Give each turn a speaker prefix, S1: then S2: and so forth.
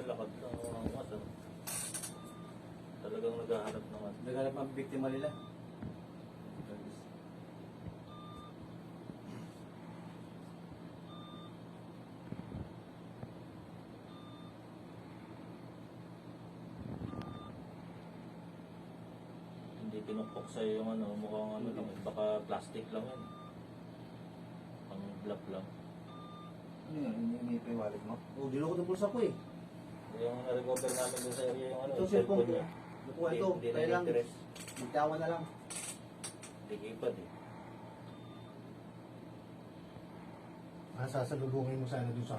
S1: lakad lang. Ang mas, ano. Talagang naghahanap naman.
S2: Naghanap ang biktima nila.
S1: Hindi pinukpok sa'yo yung ano, mukhang ano lang, baka plastic lang yan. Pang glove lang.
S3: Ano yun? Hindi pa yung wallet mo?
S2: Oh, dinukot ang pulsa ko eh.
S1: Yung na-recover namin dun sa area yung ano,
S2: Ito,
S1: yung
S2: cellphone
S1: cellphone niya.
S2: Nakuha ito.
S1: Hindi
S2: Kaya
S1: na
S2: lang.
S1: interest.
S2: Bitawan na lang.
S1: Hindi kipad eh.
S4: Sasalubungin mo sana dun sa